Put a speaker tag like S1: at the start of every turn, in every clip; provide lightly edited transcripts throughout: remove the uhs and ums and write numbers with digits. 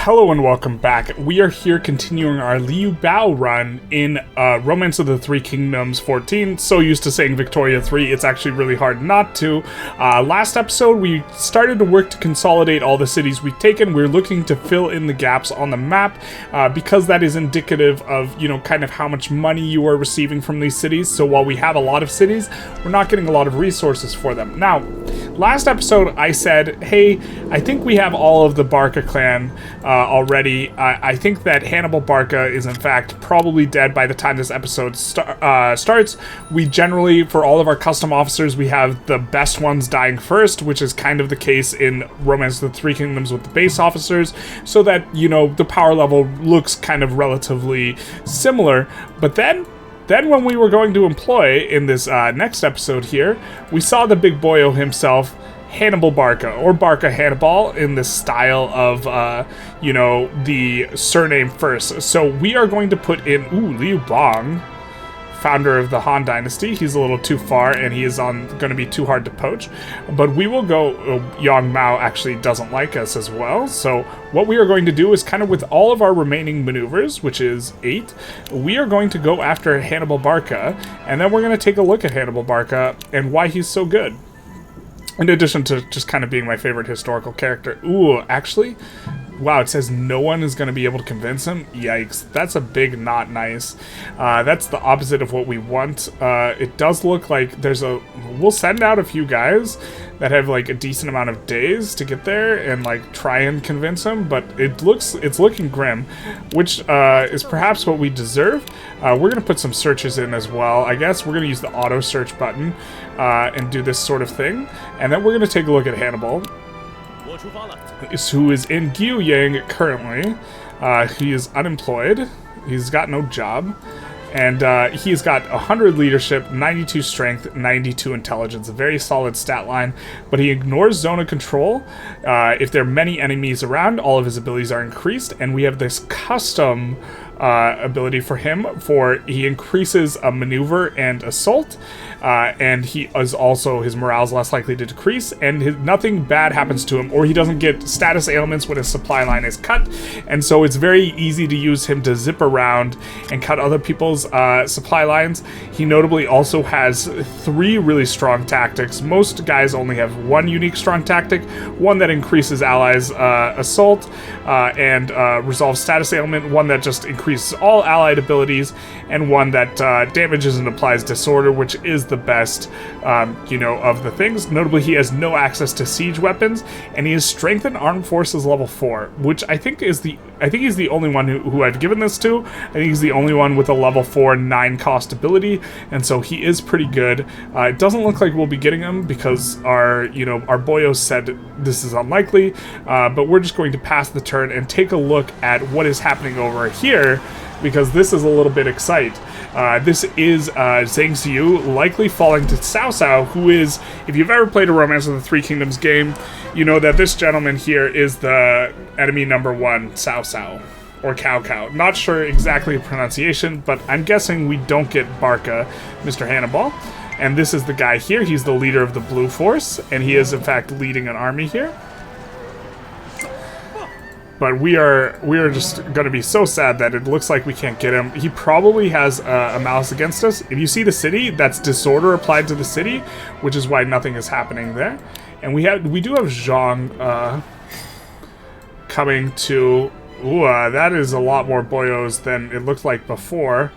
S1: Hello and welcome back. We are here continuing our Liu Biao run in Romance of the Three Kingdoms 14. So used to saying Victoria 3, it's actually really hard not to. Last episode, we started to work to consolidate all the cities we've taken. We're looking to fill in the gaps on the map because that is indicative of, you know, kind of how much money you are receiving from these cities. So while we have a lot of cities, we're not getting a lot of resources for them. Now, last episode, I said, hey, I think we have all of the Barca clan already. I think that Hannibal Barca is in fact probably dead by the time this episode starts. We generally, for all of our custom officers, we have the best ones dying first, which is kind of the case in Romance of the Three Kingdoms with the base officers, so that, you know, the power level looks kind of relatively similar. But then when we were going to employ in this next episode here, we saw the big boyo himself, Hannibal Barca, or Barca Hannibal, in the style of, you know, the surname first. So we are going to put in, Liu Bang, founder of the Han Dynasty. He's a little too far, and he is going to be too hard to poach. But we will go, Yang Mao actually doesn't like us as well. So what we are going to do is kind of with all of our remaining maneuvers, which is 8, we are going to go after Hannibal Barca, and then we're going to take a look at Hannibal Barca and why he's so good. In addition to just kind of being my favorite historical character. Actually, wow, it says no one is going to be able to convince him. Yikes, that's a big not nice. That's the opposite of what we want. It does look like we'll send out a few guys that have like a decent amount of days to get there and like try and convince him, but it's looking grim, which is perhaps what we deserve. We're going to put some searches in as well. I guess we're going to use the auto search button and do this sort of thing, and then we're going to take a look at Hannibal, who is in Guanzhong currently. He is unemployed. He's got no job. And he's got 100 leadership, 92 strength, 92 intelligence. A very solid stat line. But he ignores zone of control. If there are many enemies around, all of his abilities are increased. And we have this custom ability for him. He increases a maneuver and assault. And he is also, his morale is less likely to decrease, and nothing bad happens to him, or he doesn't get status ailments when his supply line is cut. And so it's very easy to use him to zip around and cut other people's supply lines. He notably also has 3 really strong tactics. Most guys only have 1 unique strong tactic, one that increases allies' assault and resolves status ailment, one that just increases all allied abilities, and one that damages and applies disorder, which is the best, you know, of the things. Notably, he has no access to siege weapons, and he is strengthened armed forces level 4, which I think he's the only one who I've given this to. I think he's the only one with a level 4 9 cost ability, and so he is pretty good. It doesn't look like we'll be getting him because our boyos said this is unlikely, but we're just going to pass the turn and take a look at what is happening over here, because this is a little bit exciting. This is Zhang Xiu likely falling to Cao Cao, who is, if you've ever played a Romance of the Three Kingdoms game, you know that this gentleman here is the enemy number 1, Cao Cao, or Cao Cao. Not sure exactly the pronunciation, but I'm guessing we don't get Barca, Mr. Hannibal. And this is the guy here. He's the leader of the Blue Force, and he is in fact leading an army here. But we are just going to be so sad that it looks like we can't get him. He probably has a malice against us. If you see the city, that's disorder applied to the city, which is why nothing is happening there. And we do have Zhang coming to. That is a lot more boyos than it looked like before.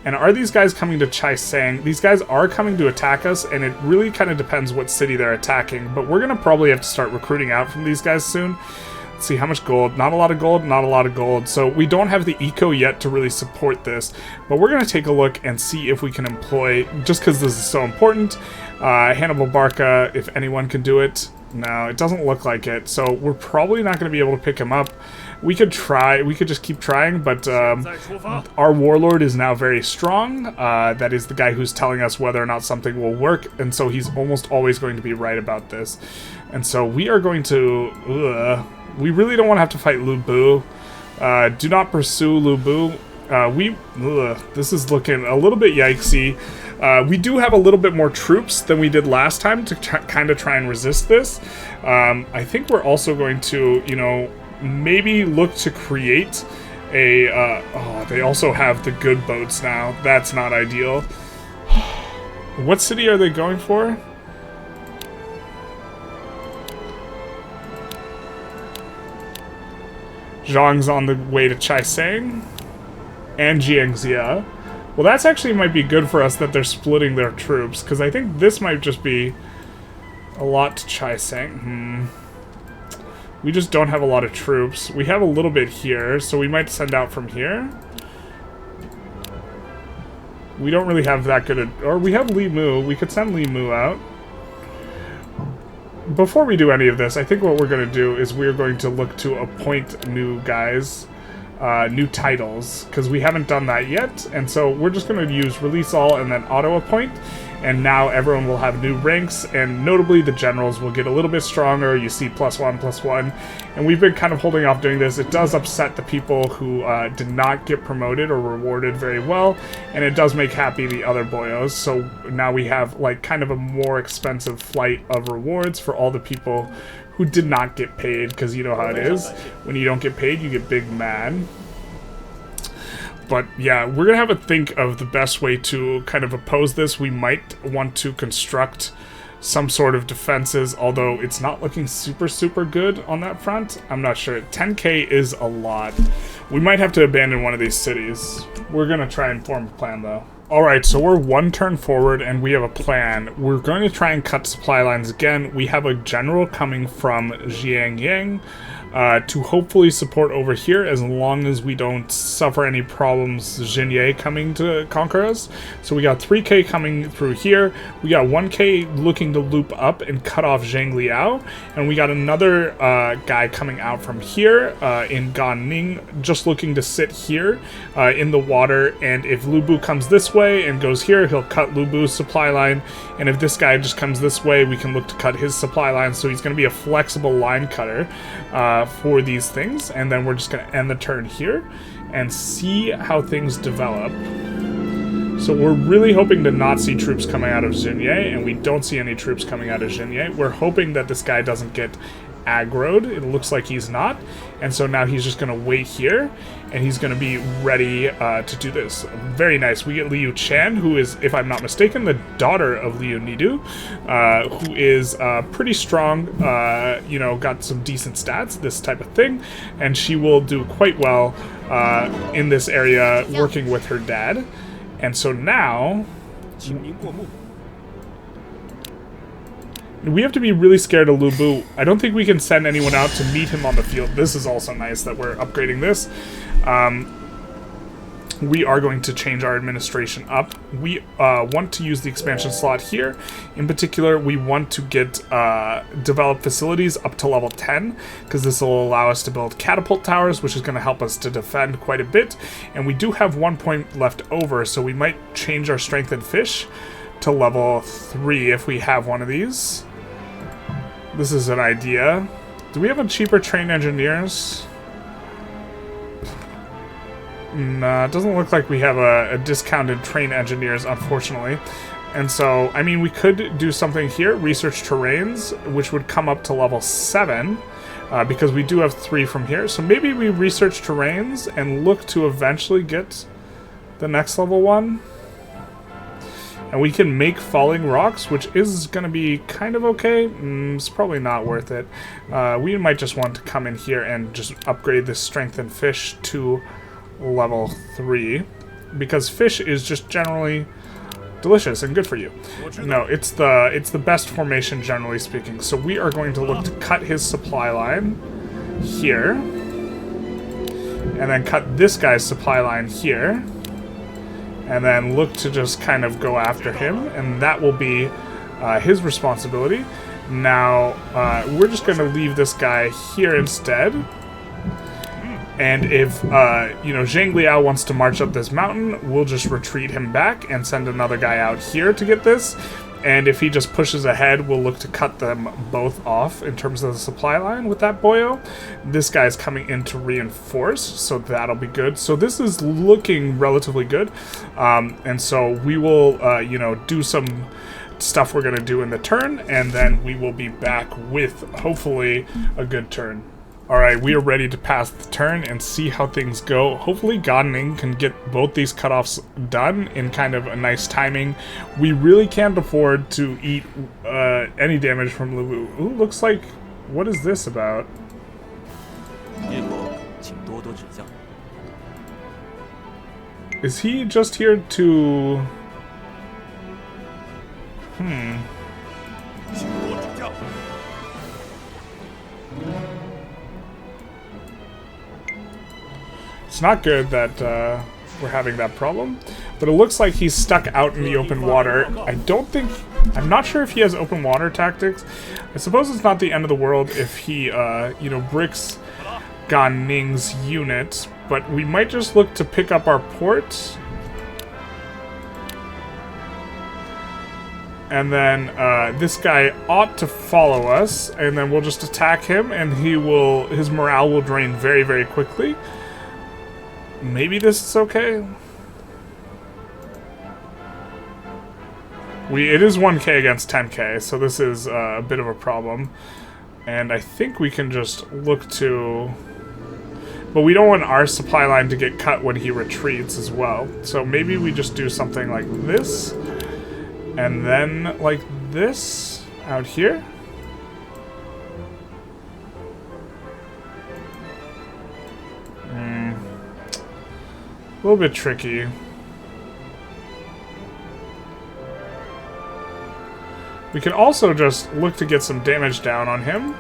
S1: And are these guys coming to Chai Sang? These guys are coming to attack us, and it really kind of depends what city they're attacking. But we're going to probably have to start recruiting out from these guys soon. Let's see, how much gold? Not a lot of gold, not a lot of gold. So we don't have the eco yet to really support this. But we're going to take a look and see if we can employ, just because this is so important, Hannibal Barca, if anyone can do it. No, it doesn't look like it. So we're probably not going to be able to pick him up. We could try, we could just keep trying, but our warlord is now very strong. That is the guy who's telling us whether or not something will work, and so he's almost always going to be right about this. And so we are going to... we really don't want to have to fight Lu Bu. Do not pursue Lu Bu. This is looking a little bit yikesy. We do have a little bit more troops than we did last time to kind of try and resist this. I think we're also going to, you know, maybe look to create a, oh, they also have the good boats now. That's not ideal. What city are they going for? Zhang's on the way to Chaisang. And Jiangxia. Well, that's actually might be good for us that they're splitting their troops, because I think this might just be a lot to Chaisang. We just don't have a lot of troops. We have a little bit here, so we might send out from here. We don't really have that good a... Or we have Li Mu. We could send Li Mu out. Before we do any of this, I think what we're going to do is we're going to look to appoint new guys, new titles, because we haven't done that yet. And so we're just going to use release all and then auto appoint. And now everyone will have new ranks, and notably the generals will get a little bit stronger. You see +1/+1, and we've been kind of holding off doing this. It does upset the people who did not get promoted or rewarded very well, and it does make happy the other boyos. So now we have like kind of a more expensive flight of rewards for all the people who did not get paid, because you know how it is. When you don't get paid, you get big mad. But yeah, we're gonna have to think of the best way to kind of oppose this. We might want to construct some sort of defenses, although it's not looking super good on that front. I'm not sure. 10k is a lot. We might have to abandon one of these cities. We're gonna try and form a plan though. Alright, so we're one turn forward and we have a plan. We're going to try and cut supply lines again. We have a general coming from Jiangyang to hopefully support over here, as long as we don't suffer any problems Xinye coming to conquer us. So we got 3k coming through here. We got 1k looking to loop up and cut off Zhang Liao. And we got another guy coming out from here in Ganning, just looking to sit here in the water. And if Lu Bu comes this way and goes here, he'll cut Lu Bu's supply line. And if this guy just comes this way, we can look to cut his supply line. So he's going to be a flexible line cutter for these things. And then we're just going to end the turn here and see how things develop. So we're really hoping to not see troops coming out of Xinye, and we don't see any troops coming out of Xinye. We're hoping that this guy doesn't get aggroed. It looks like he's not. And so now he's just going to wait here, and he's going to be ready to do this. Very nice. We get Liu Chen, who is, if I'm not mistaken, the daughter of Liu Nidu, who is pretty strong, you know, got some decent stats, this type of thing, and she will do quite well in this area working with her dad. And so now we have to be really scared of Lu Bu. I don't think we can send anyone out to meet him on the field. This is also nice that we're upgrading this. We are going to change our administration up. We want to use the expansion slot here. In particular, we want to get develop facilities up to level 10, because this will allow us to build catapult towers, which is going to help us to defend quite a bit. And we do have 1 point left over, so we might change our strength and fish to level 3 if we have one of these. This is an idea. Do we have a cheaper trained engineers? No, it doesn't look like we have a discounted trained engineers, unfortunately. And so, I mean, we could do something here, research terrains, which would come up to level 7, because we do have 3 from here. So maybe we research terrains and look to eventually get the next level 1. And we can make falling rocks, which is going to be kind of okay. It's probably not worth it. We might just want to come in here and just upgrade this strength and fish to level 3, because fish is just generally delicious and good for you. No, it's the best formation, generally speaking. So we are going to look to cut his supply line here, and then cut this guy's supply line here, and then look to just kind of go after him, and that will be his responsibility. Now, we're just going to leave this guy here instead. And if, you know, Zhang Liao wants to march up this mountain, we'll just retreat him back and send another guy out here to get this. And if he just pushes ahead, we'll look to cut them both off in terms of the supply line with that boyo. This guy's coming in to reinforce, so that'll be good. So this is looking relatively good. And so we will, you know, do some stuff we're going to do in the turn, and then we will be back with, hopefully, a good turn. Alright, we are ready to pass the turn and see how things go. Hopefully Guanzhong can get both these cutoffs done in kind of a nice timing. We really can't afford to eat any damage from Lu. Ooh, looks like... What is this about? Is he just here to... It's not good that we're having that problem, but it looks like he's stuck out in the open water. I'm not sure if he has open water tactics. I suppose it's not the end of the world if he, you know, bricks Guanzhong's unit, but we might just look to pick up our port. And then this guy ought to follow us, and then we'll just attack him, and his morale will drain very, very quickly. Maybe this is okay. It is 1k against 10k, so this is a bit of a problem. And I think we can just look to... But we don't want our supply line to get cut when he retreats as well. So maybe we just do something like this. And then like this out here. A little bit tricky. We can also just look to get some damage down on him.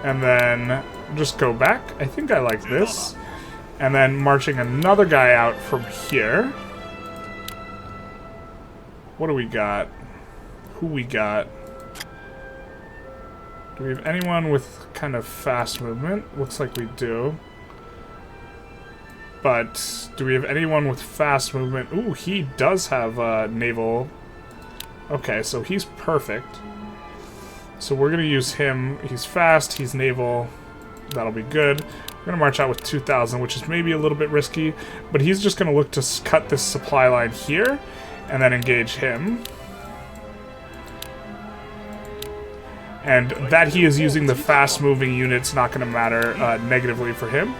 S1: And then just go back. I think I like this. And then marching another guy out from here. What do we got? Who we got? Do we have anyone with kind of fast movement? Looks like we do. But do we have anyone with fast movement? Ooh, he does have naval. Okay, so he's perfect. So we're going to use him. He's fast, he's naval. That'll be good. We're going to march out with 2,000, which is maybe a little bit risky. But he's just going to look to cut this supply line here and then engage him. And that he is using the fast-moving unit's not going to matter negatively for him.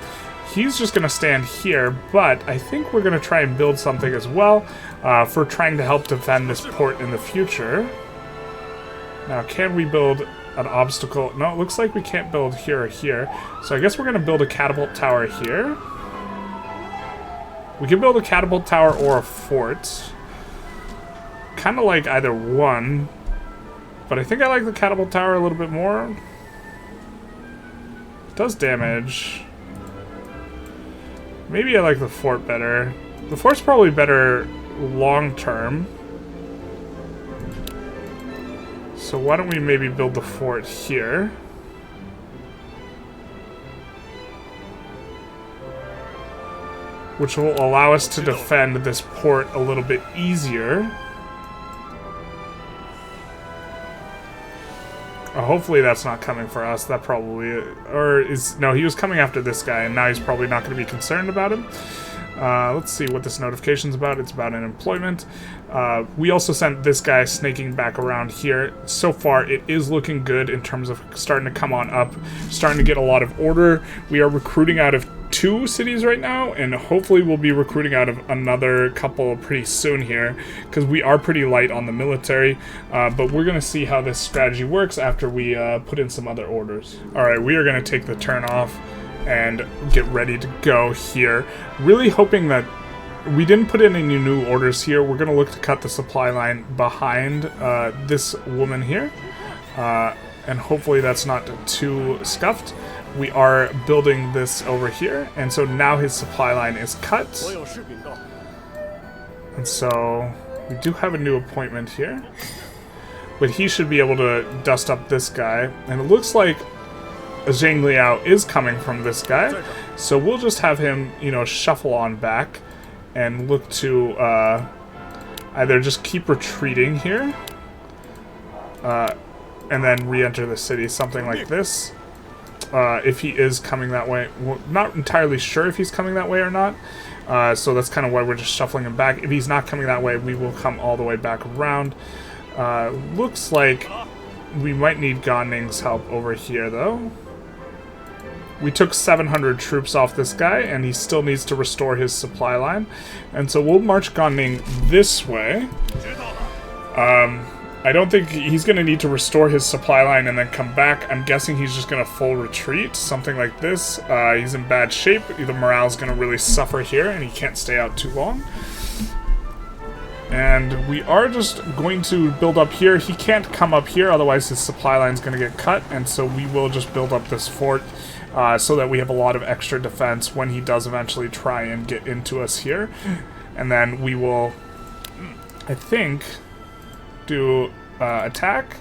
S1: He's just going to stand here, but I think we're going to try and build something as well for trying to help defend this port in the future. Now, can we build an obstacle? No, it looks like we can't build here or here. So I guess we're going to build a catapult tower here. We can build a catapult tower or a fort. Kind of like either one. But I think I like the catapult tower a little bit more. It does damage. Maybe I like the fort better. The fort's probably better long term. So why don't we maybe build the fort here? Which will allow us to defend this port a little bit easier. Hopefully that's not coming for us. That probably... Or is... No, he was coming after this guy, and now he's probably not going to be concerned about him. Let's see what this notification's about. It's about an employment. We also sent this guy snaking back around here. So far, it is looking good in terms of starting to come on up, starting to get a lot of order. We are recruiting out of 2 cities right now, and hopefully we'll be recruiting out of another couple pretty soon here, because we are pretty light on the military, but we're going to see how this strategy works after we put in some other orders. Alright, we are going to take the turn off and get ready to go here. Really hoping that we didn't put in any new orders here. We're going to look to cut the supply line behind this woman here, and hopefully that's not too scuffed. We are building this over here, and so now his supply line is cut. And so we do have a new appointment here, but he should be able to dust up this guy. And it looks like a Zhang Liao is coming from this guy, so we'll just have him, you know, shuffle on back and look to either just keep retreating here and then re-enter the city, something like this. If he is coming that way. We're not entirely sure if he's coming that way or not, so that's kind of why we're just shuffling him back. If he's not coming that way, we will come all the way back around. Looks like We might need Guanzhong's help over here, though. We took 700 troops off this guy, and he still needs to restore his supply line. And so we'll march Guanzhong this way. I don't think he's going to need to restore his supply line and then come back. I'm guessing he's just going to full retreat, something like this. He's in bad shape. The morale's going to really suffer here, and he can't stay out too long. And we are just going to build up here. He can't come up here, otherwise his supply line's going to get cut. And so we will just build up this fort so that we have a lot of extra defense when he does eventually try and get into us here. And then we will, I think, do attack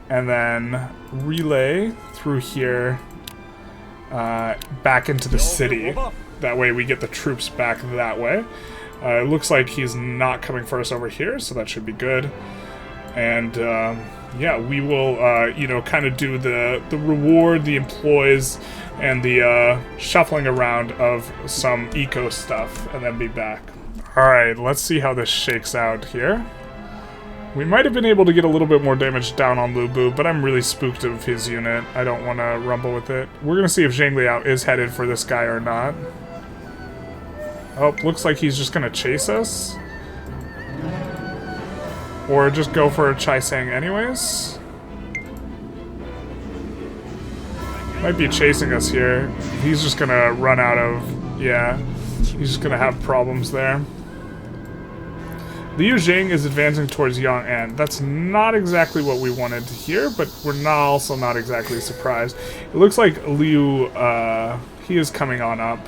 S1: and then relay through here back into the city. That way we get the troops back that way. It looks like he's not coming for us over here, so that should be good. And yeah, we will you know, kind of do the reward, the employs, and the shuffling around of some eco stuff, and then be back. Alright, let's see how this shakes out here. We might have been able to get a little bit more damage down on Lu Bu, but I'm really spooked of his unit. I don't want to rumble with it. We're going to see if Zhang Liao is headed for this guy or not. Oh, looks like he's just going to chase us. Or just go for Chai Sang anyways. Might be chasing us here. He's just going to run out of... yeah, he's just going to have problems there. Liu Jing is advancing towards Yong'an. That's not exactly what we wanted to hear, but we're also not exactly surprised. It looks like Liu, he is coming on up.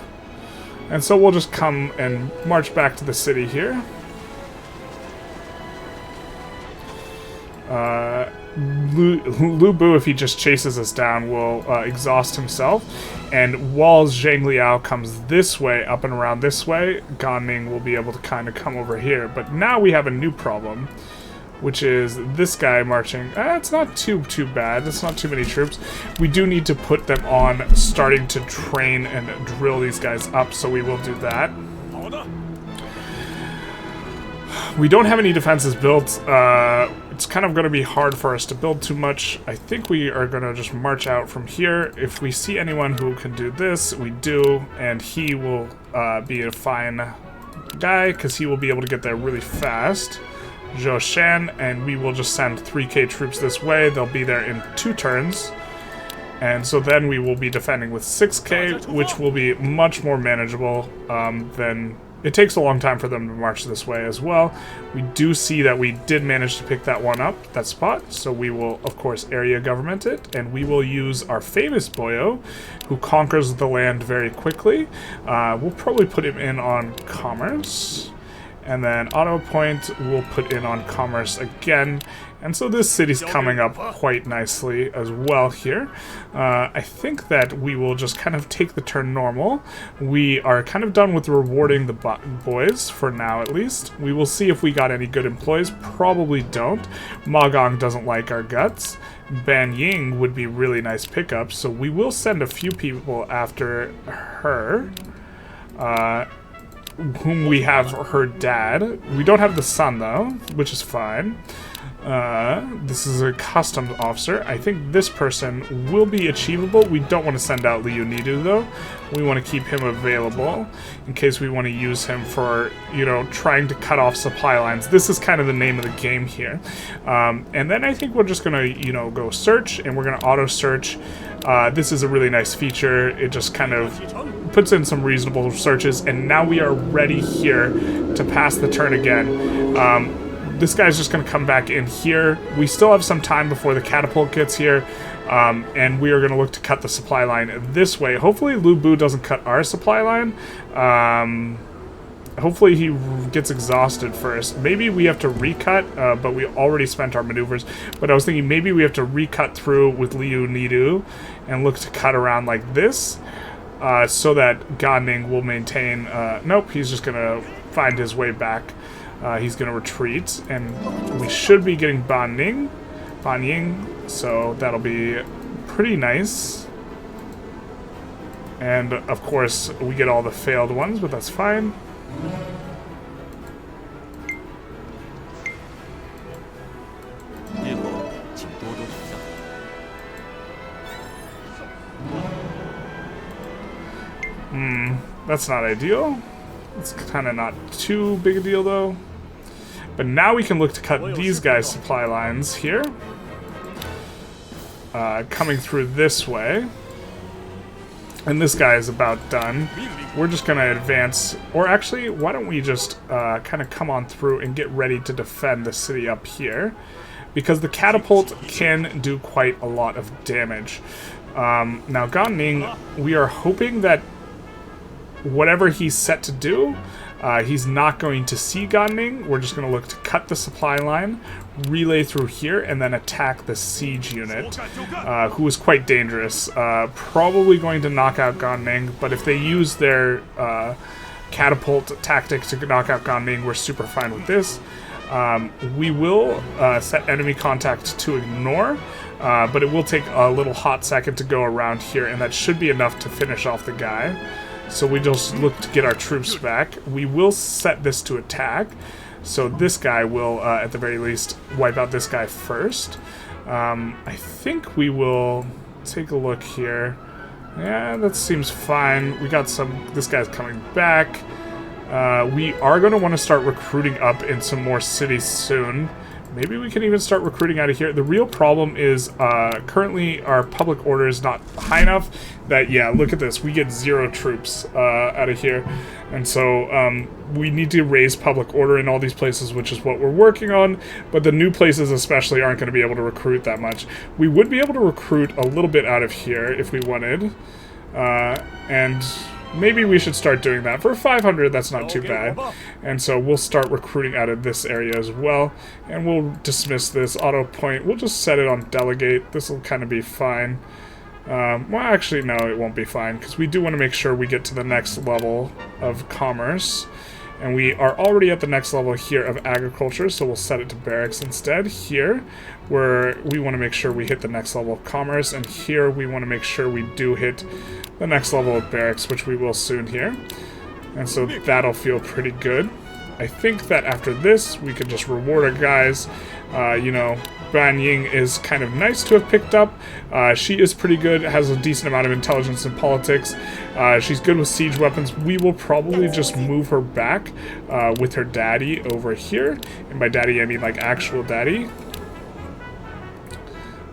S1: And so we'll just come and march back to the city here. Lu Bu, if he just chases us down, will exhaust himself. And while Zhang Liao comes this way, up and around this way, Guanzhong will be able to kind of come over here. But now we have a new problem, which is this guy marching. It's not too bad. It's not too many troops. We do need to put them on starting to train and drill these guys up, so we will do that. We don't have any defenses built. It's kind of going to be hard for us to build too much. I think we are going to just march out from here. If we see anyone who can do this, we do, and he will be a fine guy because he will be able to get there really fast. Zhou Shan, and we will just send 3k troops this way. They'll be there in 2 turns. And so then we will be defending with 6k, which will be much more manageable than... It takes a long time for them to march this way as well. We do see that we did manage to pick that one up, that spot, so we will, of course, area government it, and we will use our famous Boyo, who conquers the land very quickly. We'll probably put him in on commerce, and then auto point we'll put in on commerce again. And so this city's coming up quite nicely as well here. I think that we will just kind of take the turn normal. We are kind of done with rewarding the boys, for now at least. We will see if we got any good employees. Probably don't. Ma Gong doesn't like our guts. Ban Ying would be really nice pickup, so we will send a few people after her. Whom we have her dad. We don't have the son though, which is fine. This is a customs officer. I think this person will be achievable. We don't want to send out Liu Nidu though. We want to keep him available in case we want to use him for, you know, trying to cut off supply lines. This is kind of the name of the game here. And then I think we're just gonna, you know, go search, and we're gonna auto search. This is a really nice feature. It just kind of puts in some reasonable searches, and now we are ready here to pass the turn again. This guy's just going to come back in here. We still have some time before the catapult gets here, and we are going to look to cut the supply line this way. Hopefully Lu Bu doesn't cut our supply line. Hopefully he gets exhausted first. Maybe we have to recut, but we already spent our maneuvers. But I was thinking maybe we have to recut through with Liu Nidu and look to cut around like this, so that Guanzhong will maintain... nope, he's just going to find his way back. He's going to retreat, and we should be getting Ban Ying, so that'll be pretty nice. And, of course, we get all the failed ones, but that's fine. That's not ideal. It's kind of not too big a deal, though. But now we can look to cut these guys' supply lines here. Coming through this way. And this guy is about done. We're just going to advance. Or actually, why don't we just kind of come on through and get ready to defend the city up here. Because the catapult can do quite a lot of damage. Now, Ganning, we are hoping that whatever he's set to do, he's not going to see Ganning. We're just going to look to cut the supply line, relay through here, and then attack the siege unit, who is quite dangerous. Probably going to knock out Ganning, but if they use their catapult tactic to knock out Ganning, we're super fine with this. We will set enemy contact to ignore, but it will take a little hot second to go around here, and that should be enough to finish off the guy. So we just look to get our troops back. We will set this to attack, so this guy will, at the very least, wipe out this guy first. I think we will take a look here. Yeah, that seems fine. We got this guy's coming back. We are going to want to start recruiting up in some more cities soon. Maybe we can even start recruiting out of here. The real problem is currently our public order is not high enough that, yeah, look at this. We get 0 troops out of here. And so we need to raise public order in all these places, which is what we're working on. But the new places especially aren't going to be able to recruit that much. We would be able to recruit a little bit out of here if we wanted. And maybe we should start doing that. For 500, that's not too bad. And so we'll start recruiting out of this area as well. And we'll dismiss this auto point. We'll just set it on delegate. This will kind of be fine. Well, actually, no, it won't be fine, because we do want to make sure we get to the next level of commerce. And we are already at the next level here of agriculture, so we'll set it to barracks instead. Here, where we want to make sure we hit the next level of commerce, and here we want to make sure we do hit the next level of barracks, which we will soon here. And so that'll feel pretty good. I think that after this, we could just reward our guys. You know, Ban Ying is kind of nice to have picked up. She is pretty good, has a decent amount of intelligence in politics. She's good with siege weapons. We will probably just move her back with her daddy over here. And by daddy, I mean like actual daddy.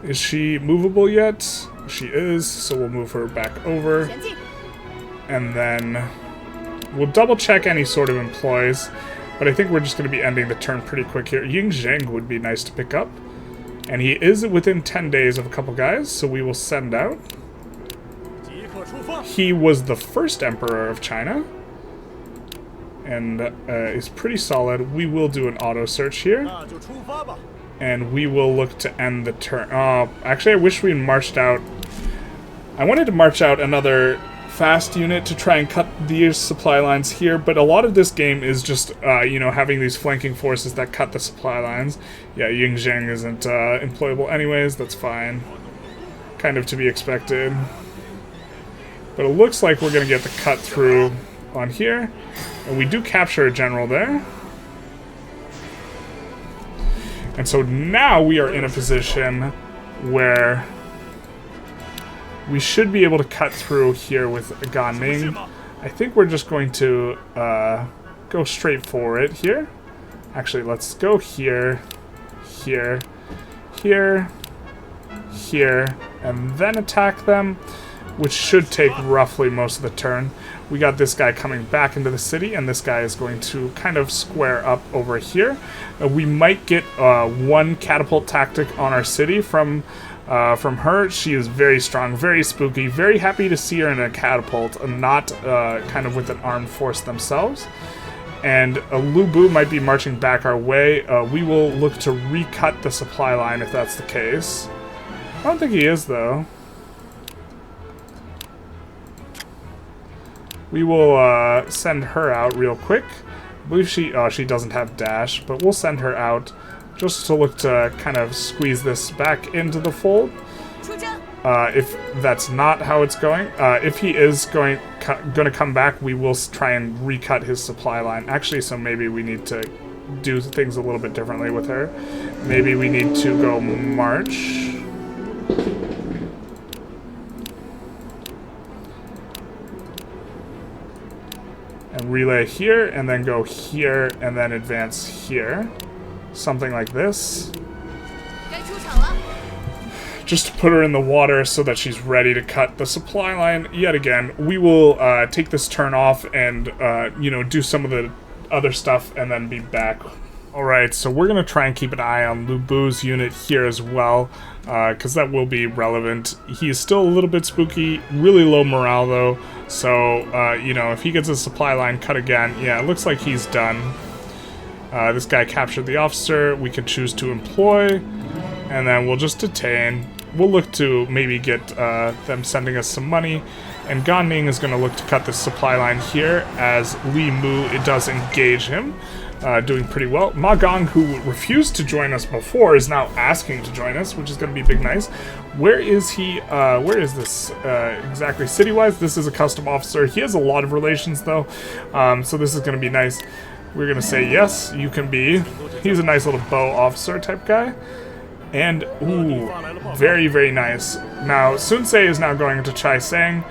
S1: Is she movable yet? She is, so we'll move her back over. And then we'll double check any sort of employees. But I think we're just going to be ending the turn pretty quick here. Ying Zheng would be nice to pick up. And he is within 10 days of a couple guys, so we will send out. He was the first emperor of China. And is pretty solid. We will do an auto search here. And we will look to end the turn. Actually, I wish we marched out. I wanted to march out another fast unit to try and cut these supply lines here, but a lot of this game is just, you know, having these flanking forces that cut the supply lines. Yeah, Ying Zheng isn't employable anyways, that's fine. Kind of to be expected. But it looks like we're going to get the cut through on here. And we do capture a general there. And so now we are in a position where we should be able to cut through here with Gan Ning. I think we're just going to go straight for it here. Actually, let's go here, here, here, here, and then attack them, which should take roughly most of the turn. We got this guy coming back into the city, and this guy is going to kind of square up over here. We might get one catapult tactic on our city from her. She is very strong, very spooky, very happy to see her in a catapult and not kind of with an armed force themselves. And Lu Bu might be marching back our way. We will look to recut the supply line if that's the case. I don't think he is, though. We will send her out real quick. I believe she doesn't have dash, but we'll send her out just to look to kind of squeeze this back into the fold. If that's not how it's going, if he is going to come back, we will try and recut his supply line. Actually, so maybe we need to do things a little bit differently with her. Maybe we need to go march. And relay here, and then go here, and then advance here. Something like this. Just to put her in the water so that she's ready to cut the supply line yet again. We will take this turn off and, you know, do some of the other stuff and then be back. Alright, so we're going to try and keep an eye on Lu Bu's unit here as well, because that will be relevant. He's still a little bit spooky, really low morale though, so, you know, if he gets his supply line cut again, yeah, it looks like he's done. This guy captured the officer, we can choose to employ, and then we'll just detain. We'll look to maybe get them sending us some money, and Gan Ning is going to look to cut this supply line here as Li Mu, it does engage him, doing pretty well. Ma Gong, who refused to join us before, is now asking to join us, which is going to be big nice. Where is he? Where is this exactly city-wise? This is a custom officer. He has a lot of relations though, so this is going to be nice. We're going to say yes, you can be. He's a nice little bow officer type guy. And, ooh, very, very nice. Now, Sun Ce is now going into Chai Sang.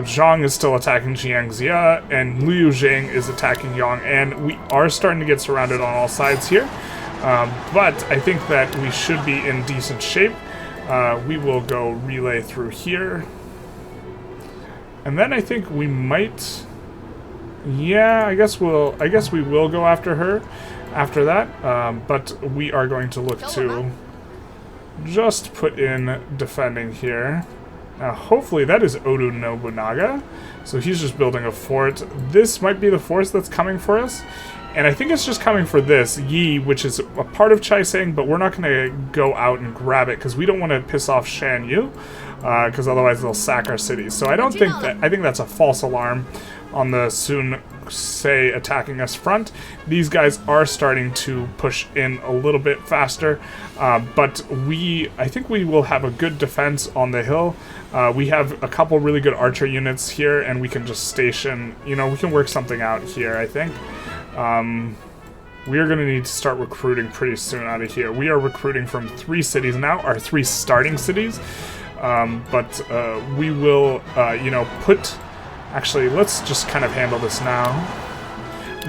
S1: Zhang is still attacking Jiangxia, and Liu Jing is attacking Yong'an. We are starting to get surrounded on all sides here, but I think that we should be in decent shape. We will go relay through here. And then I think we might... Yeah, I guess we will go after her after that, but we are going to look to just put in defending here. Now, hopefully that is Oda Nobunaga, so he's just building a fort. This might be the force that's coming for us, and I think it's just coming for this, Yi, which is a part of Chai Sang, but we're not going to go out and grab it, because we don't want to piss off Shan Yu, because otherwise they'll sack our city. So I think that's a false alarm on the Sun Ce attacking us front. These guys are starting to push in a little bit faster, but I think we will have a good defense on the hill. We have a couple really good archer units here, and we can just station, you know, we can work something out here, I think. We are going to need to start recruiting pretty soon out of here. We are recruiting from 3 cities now, our 3 starting cities, but we will, you know, put... Actually, let's just kind of handle this now.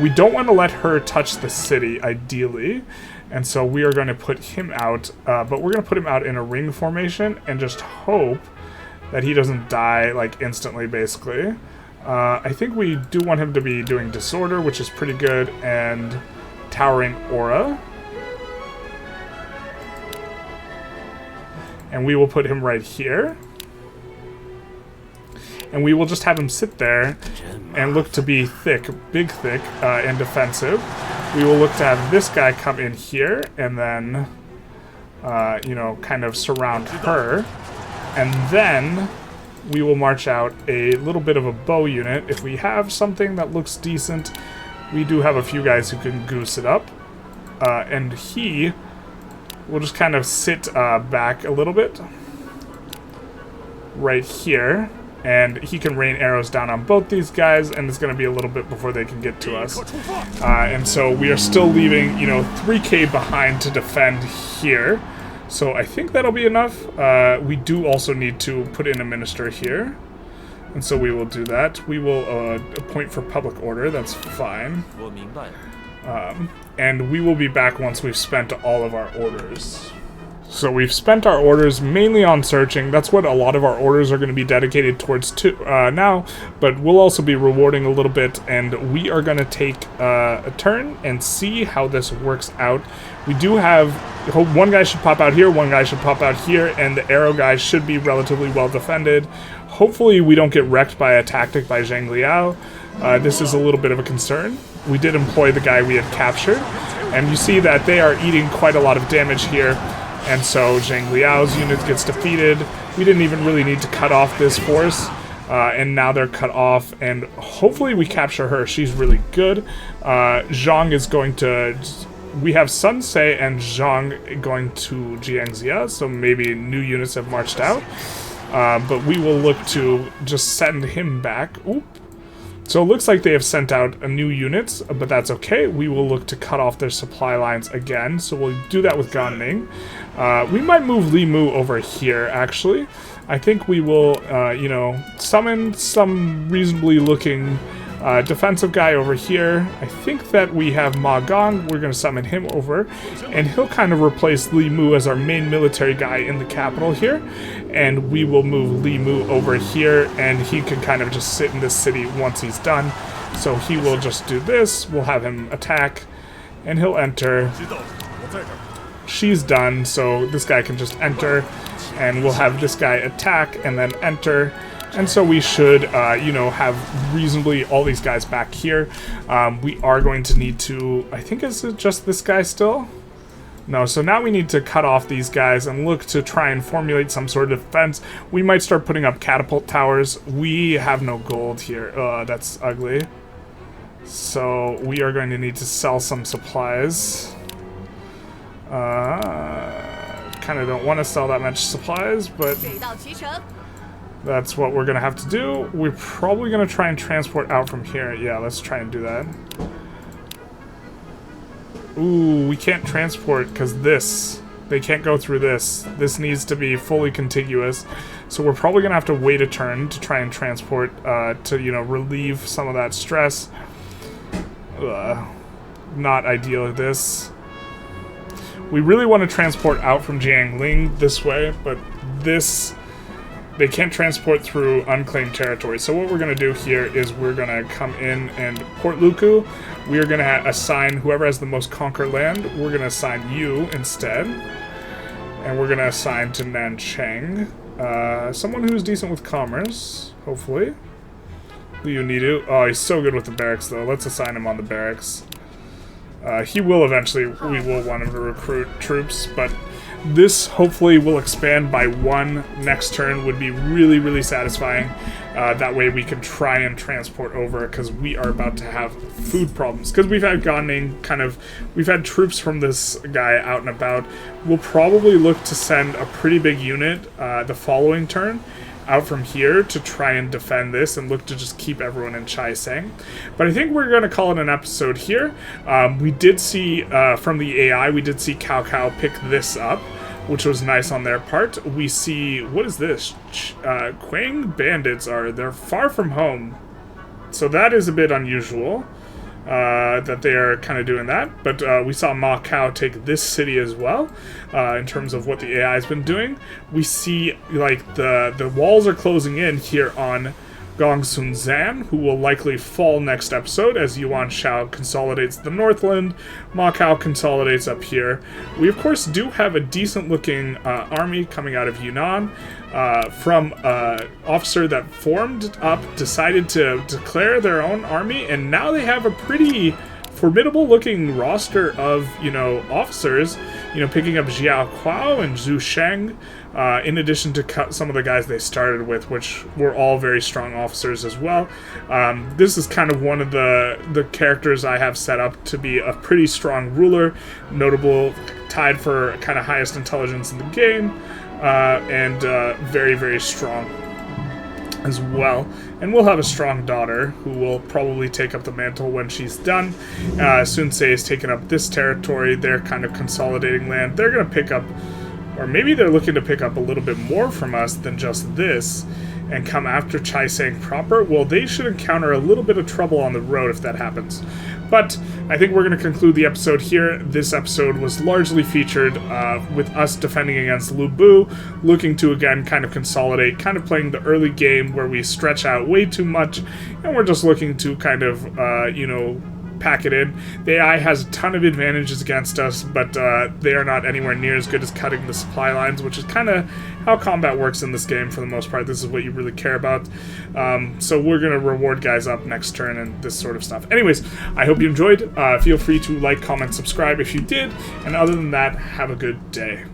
S1: We don't want to let her touch the city, ideally, and so we are going to put him out, but we're going to put him out in a ring formation and just hope that he doesn't die, like, instantly, basically. I think we do want him to be doing Disorder, which is pretty good, and Towering Aura. And we will put him right here. And we will just have him sit there and look to be thick, big thick, and defensive. We will look to have this guy come in here and then, you know, kind of surround her. And then we will march out a little bit of a bow unit. If we have something that looks decent, we do have a few guys who can goose it up. And he will just kind of sit back a little bit right here. And he can rain arrows down on both these guys, and it's going to be a little bit before they can get to us. And so we are still leaving, you know, 3k behind to defend here. So I think that'll be enough. We do also need to put in a minister here. And so we will do that. We will appoint for public order. That's fine. And we will be back once we've spent all of our orders. So we've spent our orders mainly on searching. That's what a lot of our orders are going to be dedicated towards now, but we'll also be rewarding a little bit, and we are going to take a turn and see how this works out. We do have, one guy should pop out here, one guy should pop out here, and the arrow guys should be relatively well defended. Hopefully we don't get wrecked by a tactic by Zhang Liao. This is a little bit of a concern. We did employ the guy we had captured, and you see that they are eating quite a lot of damage here. And so Zhang Liao's unit gets defeated. We didn't even really need to cut off this force. And now they're cut off. And hopefully we capture her. She's really good. Zhang is going to... We have Sun Ce and Zhang going to Jiangxia. So maybe new units have marched out. But we will look to just send him back. Oop. So it looks like they have sent out a new units, but that's okay. We will look to cut off their supply lines again, so we'll do that with Gan Ning. We might move Li Mu over here, actually. I think we will, you know, summon some reasonably looking Defensive guy over here. I think that we have Ma Gong. We're going to summon him over, and he'll kind of replace Li Mu as our main military guy in the capital here. And we will move Li Mu over here, and he can kind of just sit in this city once he's done. So he will just do this. We'll have him attack, and he'll enter. She's done, so this guy can just enter, and we'll have this guy attack and then enter. And so we should, you know, have reasonably all these guys back here. We are going to need to, I think, is it just this guy still? No, so now we need to cut off these guys and look to try and formulate some sort of defense. We might start putting up catapult towers. We have no gold here. That's ugly. So we are going to need to sell some supplies. Kind of don't want to sell that much supplies, but that's what we're going to have to do. We're probably going to try and transport out from here. Yeah, let's try and do that. Ooh, we can't transport because they can't go through this. This needs to be fully contiguous. So we're probably going to have to wait a turn to try and transport to, you know, relieve some of that stress. Not ideal at this. We really want to transport out from Jiangling this way, but this... they can't transport through unclaimed territory. So what we're going to do here is we're going to come in and Port Luku. We are going to assign whoever has the most conquer land. We're going to assign you instead. And we're going to assign to Nanchang. Someone who's decent with commerce, hopefully. Liu Nidu. Oh, he's so good with the barracks, though. Let's assign him on the barracks. He will eventually, we will want him to recruit troops, but this hopefully will expand by 1 next turn. Would be really, really satisfying. That way we can try and transport over, because we are about to have food problems. Because we've had Guanzhong we've had troops from this guy out and about. We'll probably look to send a pretty big unit the following turn out from here to try and defend this and look to just keep everyone in Chaisang. But I think we're going to call it an episode here. We did see, from the AI, we did see Cao Cao pick this up, which was nice on their part. We see, what is this? Quang bandits they're far from home. So that is a bit unusual, that they are kind of doing that. But we saw Ma Cao take this city as well, in terms of what the AI has been doing. We see, like, the walls are closing in here on Gongsun Zan, who will likely fall next episode as Yuan Shao consolidates the Northland. Ma Cao consolidates up here. We, of course, do have a decent-looking army coming out of Yunnan from an officer that formed up, decided to declare their own army, and now they have a pretty formidable-looking roster of, you know, officers, you know, picking up Jiao Kuo and Zhu Sheng, in addition to some of the guys they started with, which were all very strong officers as well. This is kind of one of the characters I have set up to be a pretty strong ruler, notable, tied for kind of highest intelligence in the game, and very, very strong as well. And we'll have a strong daughter who will probably take up the mantle when she's done. Sun Ce has taken up this territory. They're kind of consolidating land. They're going to pick up, or maybe they're looking to pick up a little bit more from us than just this and come after Chaisang proper. Well, they should encounter a little bit of trouble on the road if that happens. But I think we're going to conclude the episode here. This episode was largely featured with us defending against Lu Bu, looking to, again, kind of consolidate, kind of playing the early game where we stretch out way too much, and we're just looking to kind of, you know, pack it in. The AI has a ton of advantages against us, but they are not anywhere near as good as cutting the supply lines, which is kind of how combat works in this game for the most part. This is what you really care about. So we're going to reward guys up next turn and this sort of stuff. Anyways, I hope you enjoyed. Feel free to like, comment, subscribe if you did, and other than that, have a good day.